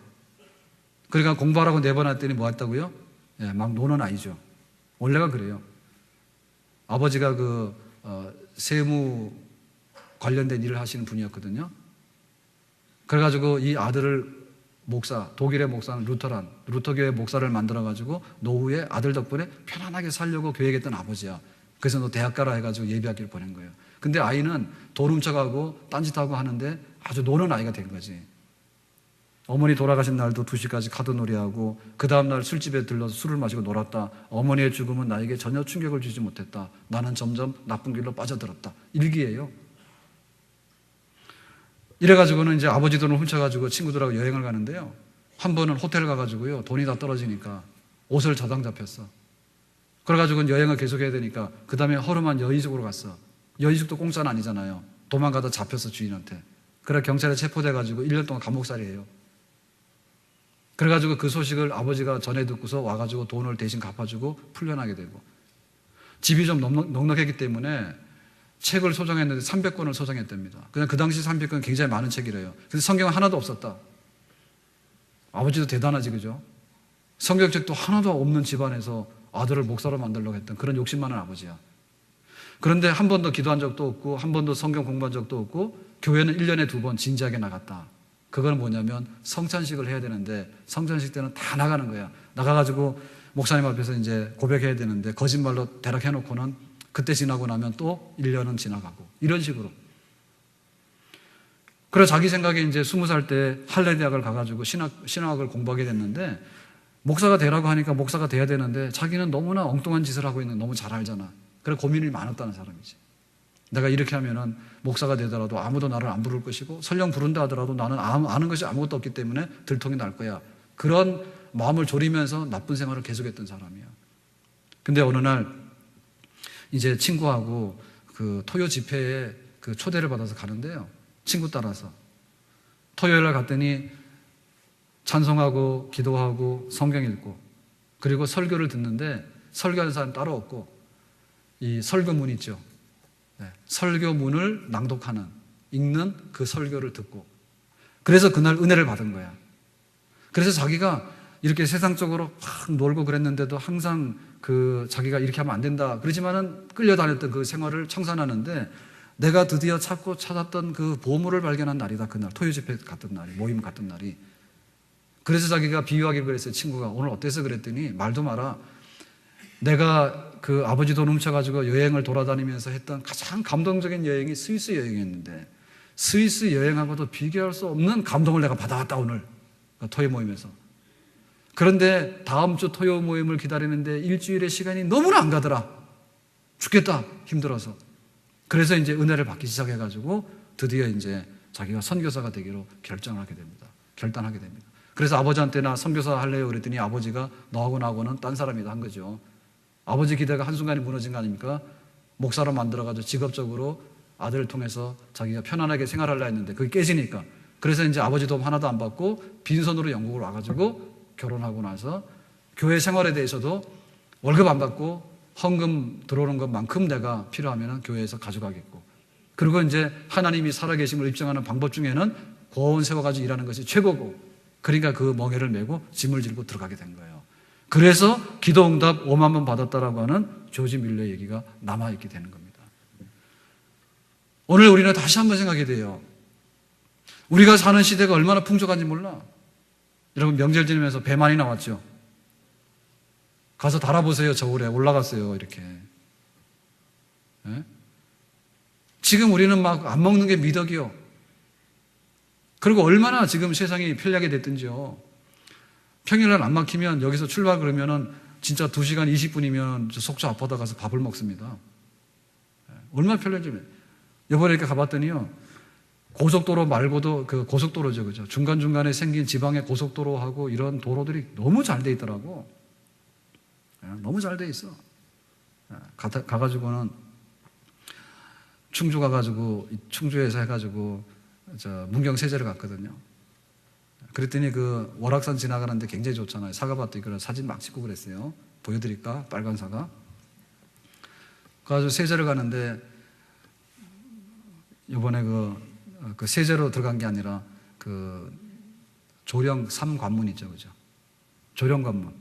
그러니까 공부하라고 내보냈더니 뭐 했다고요? 예, 막 노는 아이죠. 원래가 그래요. 아버지가 세무 관련된 일을 하시는 분이었거든요. 그래가지고 이 아들을 독일의 목사는 루터교회 목사를 만들어가지고 노후에 아들 덕분에 편안하게 살려고 계획했던 아버지야. 그래서 너 대학 가라 해가지고 예비학교를 보낸 거예요. 근데 아이는 돈 훔쳐가고 딴짓하고 하는데 아주 노는 아이가 된 거지. 어머니 돌아가신 날도 2시까지 카드놀이하고 그 다음날 술집에 들러서 술을 마시고 놀았다. 어머니의 죽음은 나에게 전혀 충격을 주지 못했다. 나는 점점 나쁜 길로 빠져들었다. 일기예요. 이래가지고는 이제 아버지 돈을 훔쳐가지고 친구들하고 여행을 가는데요. 한 번은 호텔 가가지고요. 돈이 다 떨어지니까 옷을 저당 잡혔어. 그래가지고 여행을 계속해야 되니까 그 다음에 허름한 여의숙으로 갔어. 여의숙도 공짜는 아니잖아요. 도망가다 잡혔어, 주인한테. 그래 경찰에 체포돼가지고 1년 동안 감옥살이에요. 그래가지고 그 소식을 아버지가 전해 듣고서 와가지고 돈을 대신 갚아주고 풀려나게 되고, 집이 좀 넉넉했기 때문에 책을 소장했는데 300권을 소장했답니다. 그냥 그 당시 300권은 굉장히 많은 책이래요. 근데 성경은 하나도 없었다. 아버지도 대단하지, 그죠? 성경책도 하나도 없는 집안에서 아들을 목사로 만들려고 했던 그런 욕심 많은 아버지야. 그런데 한 번도 기도한 적도 없고 한 번도 성경 공부한 적도 없고 교회는 1년에 2번 진지하게 나갔다. 그건 뭐냐면 성찬식을 해야 되는데 성찬식 때는 다 나가는 거야. 나가가지고 목사님 앞에서 이제 고백해야 되는데 거짓말로 대략 해놓고는 그때 지나고 나면 또 1년은 지나가고 이런 식으로. 그래 자기 생각에 이제 20살 때 할례 대학을 가가지고 신학을 공부하게 됐는데 목사가 되라고 하니까 목사가 돼야 되는데 자기는 너무나 엉뚱한 짓을 하고 있는 거 너무 잘 알잖아. 그래 고민이 많았다는 사람이지. 내가 이렇게 하면은 목사가 되더라도 아무도 나를 안 부를 것이고 설령 부른다 하더라도 나는 아는 것이 아무것도 없기 때문에 들통이 날 거야. 그런 마음을 졸이면서 나쁜 생활을 계속했던 사람이야. 근데 어느 날 이제 친구하고 그 토요 집회에 그 초대를 받아서 가는데요. 친구 따라서. 토요일 날 갔더니 찬송하고 기도하고 성경 읽고 그리고 설교를 듣는데 설교하는 사람 따로 없고 이 설교문 있죠. 설교문을 낭독하는, 읽는 그 설교를 듣고 그래서 그날 은혜를 받은 거야. 그래서 자기가 이렇게 세상적으로 막 놀고 그랬는데도 항상 그 자기가 이렇게 하면 안 된다 그러지만은 끌려다녔던 그 생활을 청산하는데 내가 드디어 찾고 찾았던 그 보물을 발견한 날이다. 그날 토요 집회 갔던 날이, 모임 갔던 날이. 그래서 자기가 비유하기를 그랬어요. 친구가 오늘 어때서 그랬더니 말도 마라. 내가 그 아버지 돈 훔쳐가지고 여행을 돌아다니면서 했던 가장 감동적인 여행이 스위스 여행이었는데 스위스 여행하고도 비교할 수 없는 감동을 내가 받아왔다 오늘 토요 모임에서. 그런데 다음 주 토요 모임을 기다리는데 일주일의 시간이 너무나 안 가더라. 죽겠다 힘들어서. 그래서 이제 은혜를 받기 시작해가지고 드디어 이제 자기가 선교사가 되기로 결단하게 됩니다. 그래서 아버지한테 나 선교사 할래요 그랬더니 아버지가 너하고 나하고는 딴 사람이다 한 거죠. 아버지 기대가 한순간에 무너진 거 아닙니까? 목사로 만들어가지고 직업적으로 아들을 통해서 자기가 편안하게 생활하려 했는데 그게 깨지니까. 그래서 이제 아버지 도움 하나도 안 받고 빈손으로 영국을 와가지고 결혼하고 나서 교회 생활에 대해서도 월급 안 받고 헌금 들어오는 것만큼 내가 필요하면 교회에서 가져가겠고. 그리고 이제 하나님이 살아계심을 입증하는 방법 중에는 고원 세워가지고 일하는 것이 최고고. 그러니까 그 멍에를 메고 짐을 질고 들어가게 된 거예요. 그래서 기도응답 5만 번 받았다라고 하는 조지 밀러의 얘기가 남아있게 되는 겁니다. 오늘 우리는 다시 한번 생각이 돼요. 우리가 사는 시대가 얼마나 풍족한지 몰라. 여러분 명절 지내면서 배 많이 나왔죠? 가서 달아보세요. 저울에 올라갔어요. 이렇게. 네? 지금 우리는 막 안 먹는 게 미덕이요. 그리고 얼마나 지금 세상이 편리하게 됐든지요. 평일날 안 막히면 여기서 출발 그러면은 진짜 2시간 20분이면 속초 앞바다 가서 밥을 먹습니다. 얼마나 편리한지. 이번에 이렇게 가봤더니요. 고속도로 말고도 그 고속도로죠. 그죠? 중간중간에 생긴 지방의 고속도로하고 이런 도로들이 너무 잘 돼 있더라고. 너무 잘 돼 있어. 가가지고는 충주 가가지고 충주에서 해가지고 문경세제를 갔거든요. 그랬더니 그 월악산 지나가는데 굉장히 좋잖아요. 사과밭도 있고 사진 막 찍고 그랬어요. 보여드릴까? 빨간 사과. 그래가지고 세제를 가는데 이번에 그 세제로 들어간 게 아니라 그 조령 3관문 있죠, 그죠? 조령관문.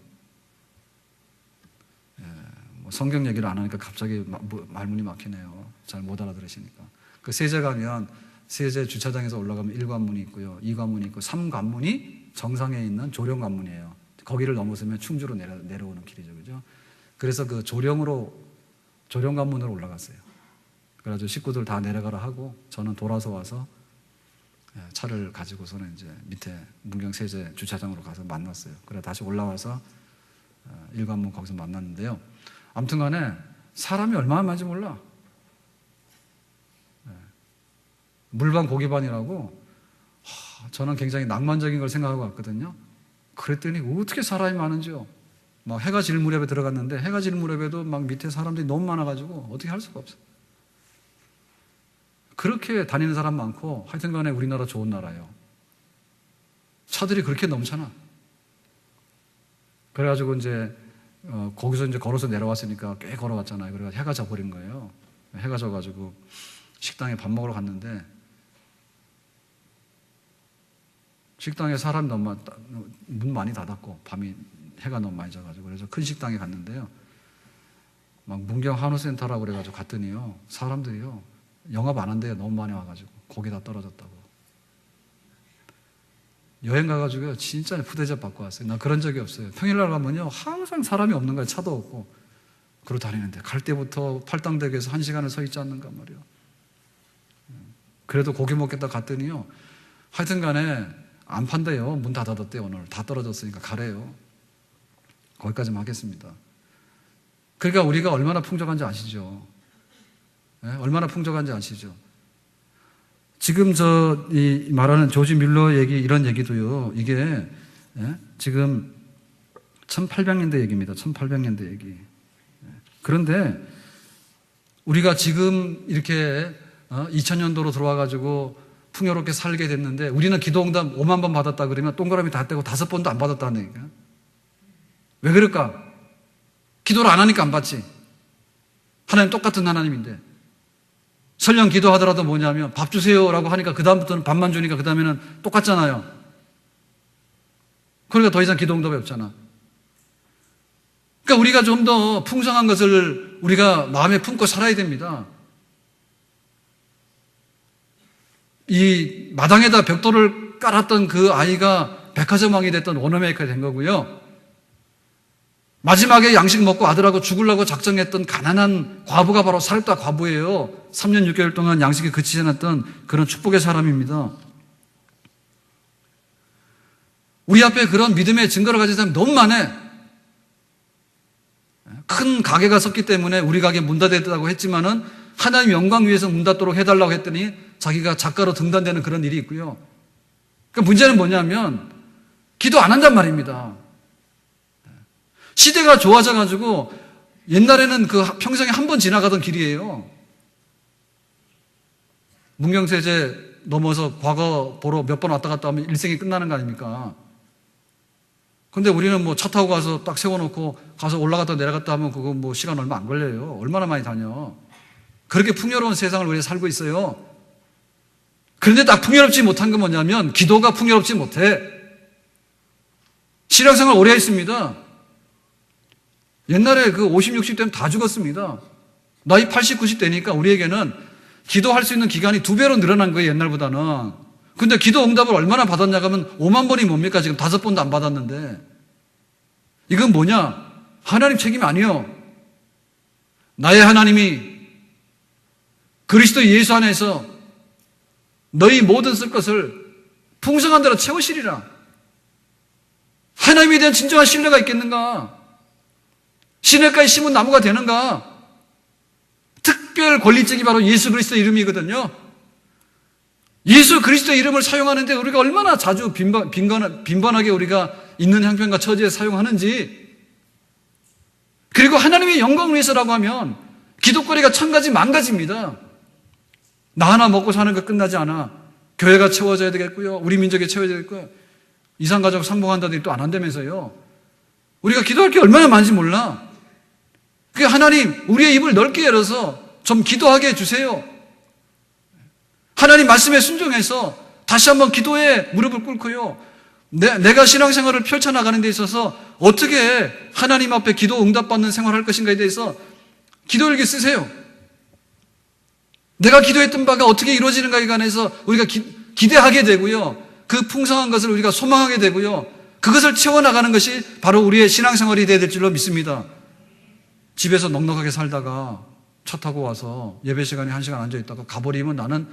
뭐 성경 얘기를 안 하니까 갑자기 말문이 막히네요. 잘 못 알아들으시니까. 그 세제 가면 세제 주차장에서 올라가면 1관문이 있고요, 2관문이 있고 3관문이 정상에 있는 조령관문이에요. 거기를 넘어서면 충주로 내려오는 길이죠, 그죠? 그래서 그 조령관문으로 올라갔어요. 그래가지고 식구들 다 내려가라 하고 저는 돌아서 와서 차를 가지고서는 이제 밑에 문경세제 주차장으로 가서 만났어요. 그래 다시 올라와서 1관문 거기서 만났는데요. 아무튼 간에 사람이 얼마나 많은지 몰라. 물반 고기반이라고 저는 굉장히 낭만적인 걸 생각하고 왔거든요. 그랬더니 어떻게 사람이 많은지요. 막 해가 질 무렵에 들어갔는데 해가 질 무렵에도 막 밑에 사람들이 너무 많아가지고 어떻게 할 수가 없어. 그렇게 다니는 사람 많고 하여튼 간에 우리나라 좋은 나라예요. 차들이 그렇게 넘쳐나. 그래가지고 이제 거기서 이제 걸어서 내려왔으니까 꽤 걸어왔잖아요. 그래가지고 해가 져버린 거예요. 해가 져가지고 식당에 밥 먹으러 갔는데 식당에 사람이 너무 많, 문 많이 닫았고 밤이 해가 너무 많이 져가지고 그래서 큰 식당에 갔는데요. 막 문경 한우센터라고 그래가지고 갔더니요. 사람들이요. 영업 안 한대요. 너무 많이 와가지고 고기 다 떨어졌다고. 여행 가가지고요. 진짜 푸대접 받고 왔어요. 나 그런 적이 없어요. 평일날 가면요. 항상 사람이 없는 거예요. 차도 없고. 그러고 다니는데 갈 때부터 팔당대교에서 1시간을 서 있지 않는가 말이에요. 그래도 고기 먹겠다 갔더니요. 하여튼 간에 안 판대요. 문 다 닫았대요. 오늘 다 떨어졌으니까 가래요. 거기까지만 하겠습니다. 그러니까 우리가 얼마나 풍족한지 아시죠? 얼마나 풍족한지 아시죠? 지금 이 말하는 조지 뮬러 얘기, 이런 얘기도요, 이게, 지금 1800년대 얘기입니다. 1800년대 얘기. 그런데 우리가 지금 이렇게 2000년도로 들어와가지고 풍요롭게 살게 됐는데 우리는 기도응답 5만 번 받았다 그러면 동그라미 다 떼고 5번도 안 받았다는 얘기야. 왜 그럴까? 기도를 안 하니까 안 받지. 하나님 똑같은 하나님인데. 설령 기도하더라도 뭐냐면 밥 주세요라고 하니까 그 다음부터는 밥만 주니까 그 다음에는 똑같잖아요. 그러니까 더 이상 기도응답이 없잖아. 그러니까 우리가 좀 더 풍성한 것을 우리가 마음에 품고 살아야 됩니다. 이 마당에다 벽돌을 깔았던 그 아이가 백화점왕이 됐던 워너메이커가 된 거고요. 마지막에 양식 먹고 아들하고 죽으려고 작정했던 가난한 과부가 바로 사렙다 과부예요. 3년 6개월 동안 양식이 그치지 않았던 그런 축복의 사람입니다. 우리 앞에 그런 믿음의 증거를 가진 사람이 너무 많아. 큰 가게가 섰기 때문에 우리 가게 문 닫았다고 했지만은 하나님 영광 위해서 문 닫도록 해달라고 했더니 자기가 작가로 등단되는 그런 일이 있고요. 그 문제는 뭐냐면 기도 안 한단 말입니다. 시대가 좋아져가지고 옛날에는 그 평생에 한 번 지나가던 길이에요. 문경세제 넘어서 과거 보러 몇 번 왔다 갔다 하면 일생이 끝나는 거 아닙니까? 근데 우리는 뭐 차 타고 가서 딱 세워놓고 가서 올라갔다 내려갔다 하면 그거 뭐 시간 얼마 안 걸려요. 얼마나 많이 다녀. 그렇게 풍요로운 세상을 우리가 살고 있어요. 그런데 딱 풍요롭지 못한 건 뭐냐면 기도가 풍요롭지 못해. 신앙생활 오래 했습니다. 옛날에 그 50, 60 되면 다 죽었습니다. 나이 80, 90 되니까 우리에게는 기도할 수 있는 기간이 2배로 늘어난 거예요, 옛날보다는. 근데 기도 응답을 얼마나 받았냐고 하면 5만 번이 뭡니까? 지금 5번도 안 받았는데. 이건 뭐냐? 하나님 책임 아니요. 나의 하나님이 그리스도 예수 안에서 너희 모든 쓸 것을 풍성한 대로 채우시리라. 하나님에 대한 진정한 신뢰가 있겠는가? 시냇가에 심은 나무가 되는가? 특별 권리증이 바로 예수 그리스도의 이름이거든요. 예수 그리스도의 이름을 사용하는데 우리가 얼마나 자주 빈번하게 우리가 있는 형편과 처지에 사용하는지, 그리고 하나님의 영광을 위해서라고 하면 기도거리가 1000가지 만가지입니다. 나 하나 먹고 사는 거 끝나지 않아. 교회가 채워져야 되겠고요. 우리 민족이 채워져야 되겠고요. 이산가족 상봉한다더니 또 안 한다면서요. 우리가 기도할 게 얼마나 많은지 몰라. 그 하나님, 우리의 입을 넓게 열어서 좀 기도하게 해주세요. 하나님 말씀에 순종해서 다시 한번 기도에 무릎을 꿇고요. 내가 신앙생활을 펼쳐나가는 데 있어서 어떻게 하나님 앞에 기도 응답받는 생활을 할 것인가에 대해서 기도일기 쓰세요. 내가 기도했던 바가 어떻게 이루어지는가에 관해서 우리가 기대하게 되고요. 그 풍성한 것을 우리가 소망하게 되고요. 그것을 채워나가는 것이 바로 우리의 신앙생활이 되어야 될 줄로 믿습니다. 집에서 넉넉하게 살다가 차 타고 와서 예배 시간에 1시간 앉아있다가 가버리면 나는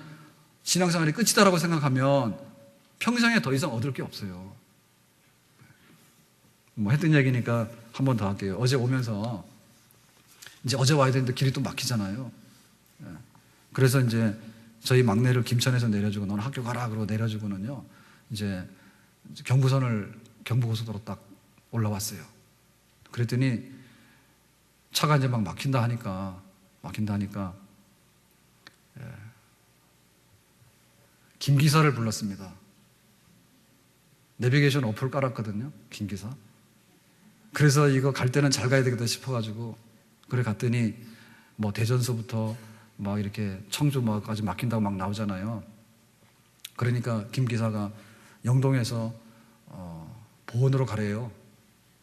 신앙생활이 끝이다라고 생각하면 평생에 더 이상 얻을 게 없어요. 뭐 했던 얘기니까 한 번 더 할게요. 어제 오면서 이제 어제 와야 되는데 길이 또 막히잖아요. 그래서 이제 저희 막내를 김천에서 내려주고 너는 학교 가라 그러고 내려주고는요. 이제 경부고속도로 딱 올라왔어요. 그랬더니 차가 이제 막 막힌다 하니까 김기사를 불렀습니다. 내비게이션 어플 깔았거든요. 김기사. 그래서 이거 갈 때는 잘 가야 되겠다 싶어가지고 그래 갔더니 뭐 대전서부터 막 이렇게 청주 뭐까지 막힌다고 막 나오잖아요. 그러니까 김기사가 영동에서 보은으로 가래요.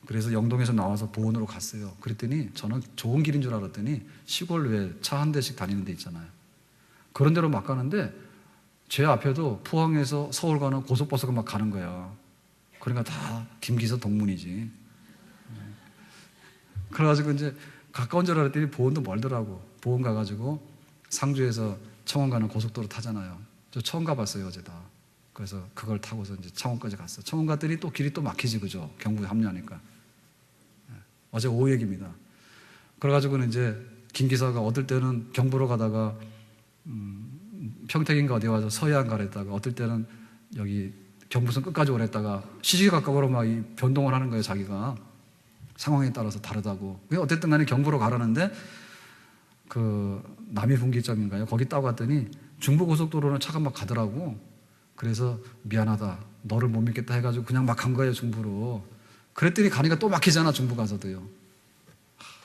그래서 영동에서 나와서 보은으로 갔어요. 그랬더니 저는 좋은 길인 줄 알았더니 시골 왜 차 한 대씩 다니는 데 있잖아요. 그런 데로 막 가는데 제 앞에도 포항에서 서울 가는 고속버스가 막 가는 거야. 그러니까 다 김기사 동문이지. 그래가지고 이제 가까운 줄 알았더니 보은도 멀더라고. 보은 가가지고 상주에서 청원 가는 고속도로 타잖아요. 저 처음 가봤어요, 어제다. 그래서 그걸 타고서 이제 창원까지 갔어. 창원 갔더니 또 길이 또 막히지, 그죠? 경북에 합류하니까. 어제 오후 얘기입니다. 그래가지고는 이제 김 기사가 어떨 때는 경보로 가다가 평택인가 어디 와서 서해안 가랬다가 어떨 때는 여기 경부선 끝까지 오랬다가 시시각각으로 막 이 변동을 하는 거예요. 자기가 상황에 따라서 다르다고. 어쨌든 간에 경부로 가라는데 그 남이분기점인가요? 거기 따고 갔더니 중부고속도로는 차가 막 가더라고. 그래서 미안하다, 너를 못 믿겠다 해가지고 그냥 막 간 거예요, 중부로. 그랬더니 가니까 또 막히잖아, 중부 가서도요.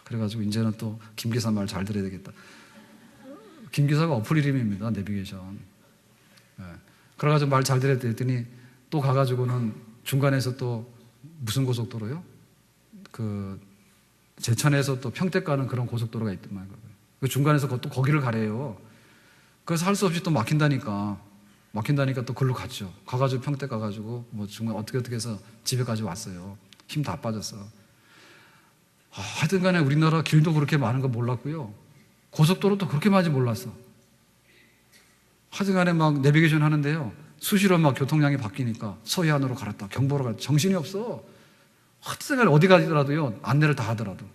그래가지고 이제는 또 김 기사 말 잘 들어야 되겠다. 김 기사가 어플 이름입니다, 내비게이션. 네. 그래가지고 말 잘 들어야 됐더니 또 가가지고는 중간에서 또 무슨 고속도로요? 그 제천에서 또 평택 가는 그런 고속도로가 있더만. 그 중간에서 또 거기를 가래요. 그래서 할 수 없이 또 막힌다니까 또 글로 갔죠. 가가지고 평택 가가지고 뭐 중간 어떻게 해서 집에까지 왔어요. 힘 다 빠졌어. 하여튼 간에 우리나라 길도 그렇게 많은 거 몰랐고요. 고속도로도 그렇게 많이 몰랐어. 하여튼 간에 막 내비게이션 하는데요. 수시로 막 교통량이 바뀌니까 서해안으로 갈았다, 경보로 갔다. 정신이 없어. 하여튼 간에 어디 가더라도요. 안내를 다 하더라도.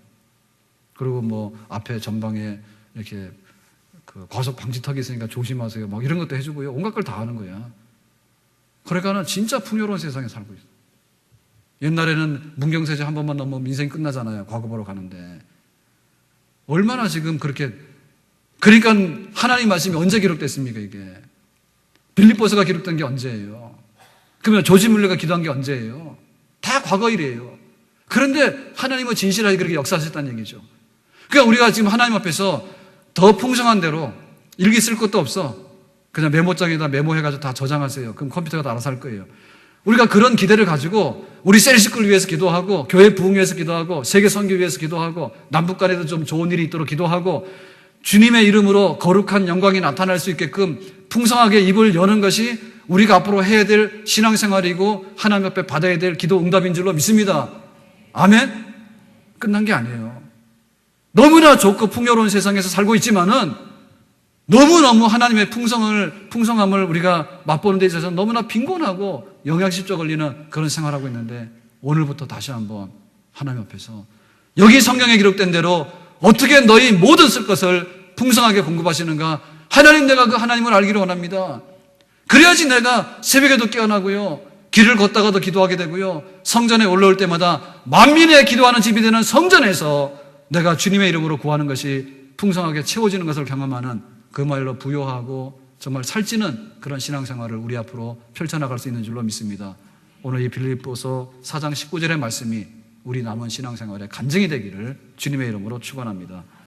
그리고 뭐 앞에 전방에 이렇게 그 과속 방지턱이 있으니까 조심하세요. 막 이런 것도 해주고요. 온갖 걸 다 하는 거야. 그러니까는 진짜 풍요로운 세상에 살고 있어. 옛날에는 문경세제 한 번만 넘으면 인생 끝나잖아요. 과거 보러 가는데. 얼마나 지금 그렇게, 그러니까 하나님 말씀이 언제 기록됐습니까, 이게? 빌립보서가 기록된 게 언제예요? 그러면 조지물레가 기도한 게 언제예요? 다 과거 일이에요. 그런데 하나님은 진실하게 그렇게 역사하셨다는 얘기죠. 그러니까 우리가 지금 하나님 앞에서 더 풍성한 대로 일기 쓸 것도 없어. 그냥 메모장에다 메모해가지고 다 저장하세요. 그럼 컴퓨터가 다 알아서 할 거예요. 우리가 그런 기대를 가지고 우리 셀 식구를 위해서 기도하고 교회 부흥 위해서 기도하고 세계 선교 위해서 기도하고 남북 간에도 좀 좋은 일이 있도록 기도하고 주님의 이름으로 거룩한 영광이 나타날 수 있게끔 풍성하게 입을 여는 것이 우리가 앞으로 해야 될 신앙생활이고 하나님 앞에 받아야 될 기도 응답인 줄로 믿습니다. 아멘? 끝난 게 아니에요. 너무나 좋고 풍요로운 세상에서 살고 있지만은 너무너무 하나님의 풍성함을 우리가 맛보는 데 있어서 너무나 빈곤하고 영양실조 걸리는 그런 생활하고 있는데 오늘부터 다시 한번 하나님 앞에서 여기 성경에 기록된 대로 어떻게 너희 모든 쓸 것을 풍성하게 공급하시는가? 하나님, 내가 그 하나님을 알기를 원합니다. 그래야지 내가 새벽에도 깨어나고요. 길을 걷다가도 기도하게 되고요. 성전에 올라올 때마다 만민의 기도하는 집이 되는 성전에서 내가 주님의 이름으로 구하는 것이 풍성하게 채워지는 것을 경험하는 그 말로 부요하고 정말 살찌는 그런 신앙생활을 우리 앞으로 펼쳐나갈 수 있는 줄로 믿습니다. 오늘 이 빌립보서 4장 19절의 말씀이 우리 남은 신앙생활의 간증이 되기를 주님의 이름으로 축원합니다.